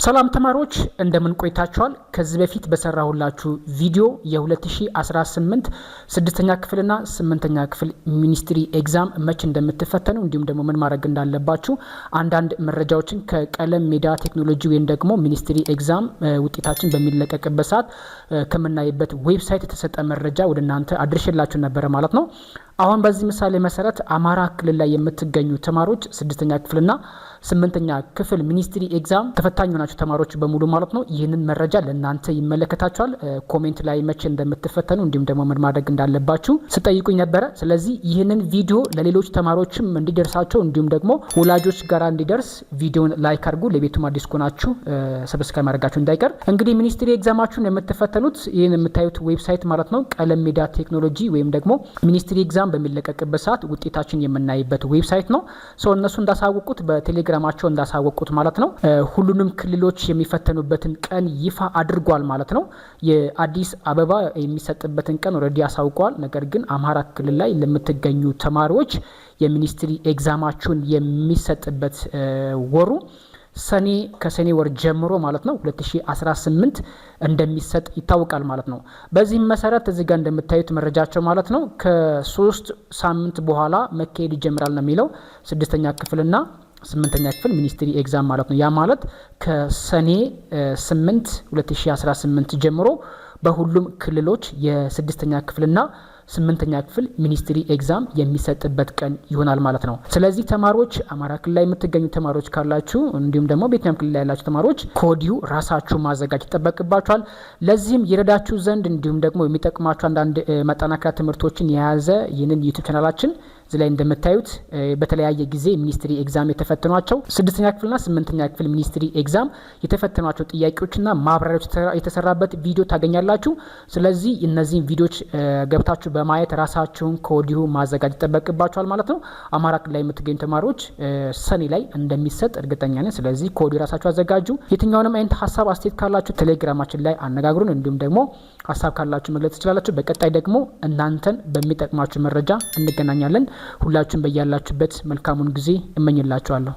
ሰላም ተማሪዎች እንደምን ቆይታችኋል? ከዚህ በፊት በሰራሁላችሁ ቪዲዮ የ2018 6ኛ ክፍልና 8ኛ ክፍል ሚኒስትሪ ኤግዛም መቼ እንደምትፈተኑ እንዲሁም ደግሞ ምን ማድረግ እንዳለባችሁ አንዳንድ መረጃዎችን ከቀለም ሜዳ ቴክኖሎጂ ወይም ደግሞ ሚኒስትሪ ኤግዛም ውጤታችን በሚለቀቅበት ሰዓት ከመናይበት ዌብሳይት የተሰጠ መረጃ ወደ እናንተ አድርሼላችሁ ነበር ማለት ነው። አሁን በዚህ ምሳሌ መሰረት አማራ ክልል ላይ የምትገኙ ተማሪዎች 6ኛ ክፍልና 8ኛ ክፍል ሚኒስትሪ ኤግዛም ተፈታኝ ናችሁ ተማሪዎች በሙሉ ማለት ነው። ይህንን መረጃ ለእናንተ ይመለከታችኋል። ኮሜንት ላይ መቼ እንደምትፈተኑ እንዲሁም ደግሞ ምን ማድረግ እንዳለባችሁ ስጠይቁኝ ነበረ። ስለዚህ ይህንን ቪዲዮ ለሌሎች ተማሪዎችም እንዲደርሳቸው እንዲሁም ደግሞ ወላጆች ጋር እንዲደርስ ቪዲዮን ላይክ አድርጉ። ለቤቱም አዲስ ከሆናችሁ ሰብስክራይብ ማድረጋችሁ እንዳይቀር። እንግዲህ ሚኒስትሪ ኤግዛማችሁን የምትፈተኑት ይህን የምታዩት ዌብሳይት ማለት ነው ቀለም ሜዳ ቴክኖሎጂ ወይም ደግሞ ሚኒስትሪ ኤግዛም በሚለቀቅበት ሰዓት ውጤታችን የምናይበት ዌብሳይት ነው። ሰው እነሱ እንዳሳወቁት በቴሌግራማቸው እንዳሳወቁት ማለት ነው ሁሉንም ክልሎች የሚፈተኑበትን ቀን ይፋ አድርጓል ማለት ነው። የአዲስ አበባ የሚሰጥበትን ቀን ኦልሬዲ ያሳውቀዋል። ነገር ግን አማራ ክልል ላይ ለምትገኙ ተማሪዎች የሚኒስትሪ ኤግዛማችሁን የሚሰጥበት ወሩ ከሰኔ ወር ጀምሮ ማለት ነው 2018 እንደሚሰጥ ይታወቃል ማለት ነው። በዚህም መሰረት እዚህ ጋር እንደምታዩት መረጃቸው ማለት ነው ከ3 ሳምንት በኋላ መካሄድ ይጀምራል ነው የሚለው 6ኛ ክፍልና 8ኛ ክፍል ሚኒስትሪ ኤግዛም ማለት ነው። ያ ማለት ከሰኔ 8 2018 ጀምሮ በሁሉም ክልሎች የ6ኛ ክፍልና 8ኛ ክፍል ሚኒስትሪ ኤግዛም የሚሰጥበት ቀን ይሆናል ማለት ነው። ስለዚህ ተማሪዎች አማራ ክልል ላይ የምትገኙ ተማሪዎች ካላችሁ እንዲሁም ደግሞ በየትኛውም ክልል ላይ ያላችሁ ተማሪዎች ከወዲሁ ራሳችሁ ማዘጋጀት ይጠበቅባችኋል። ለዚህም ይረዳችሁ ዘንድ እንዲሁም ደግሞ የሚጠቅማችሁ አንዳንድ ማጠናከሪያ ትምህርቶችን የያዘ ይህንን ዩቲዩብ ቻናላችን እዚህ ላይ እንደምታዩት በተለያየ ጊዜ ሚኒስትሪ ኤግዛም የተፈተኗቸው 6ኛ ክፍልና 8ኛ ክፍል ሚኒስትሪ ኤግዛም የተፈተኗቸው ጥያቄዎችና ማብራሪያዎች የተሰራበት ቪዲዮ ታገኛላችሁ። ስለዚህ እነዚህን ቪዲዮዎች ገብታችሁ በማየት ራሳችሁን ከወዲሁ ማዘጋጀት ይጠበቅባችኋል ማለት ነው። አማራ ክልል ላይ የምትገኙ ተማሪዎች ሰኔ ላይ እንደሚሰጥ እርግጠኛ ነኝ። ስለዚህ ከወዲሁ ራሳችሁ አዘጋጁ። የትኛውንም አይነት ሀሳብ አስተያየት ካላችሁ ቴሌግራማችን ላይ አነጋግሩን። እንዲሁም ደግሞ ሀሳብ ካላችሁ መግለጽ ትችላላችሁ። በቀጣይ ደግሞ እናንተን በሚጠቅማችሁ መረጃ እንገናኛለን። ሁላችሁም በያላችሁበት መልካሙን ጊዜ እመኝላችኋለሁ።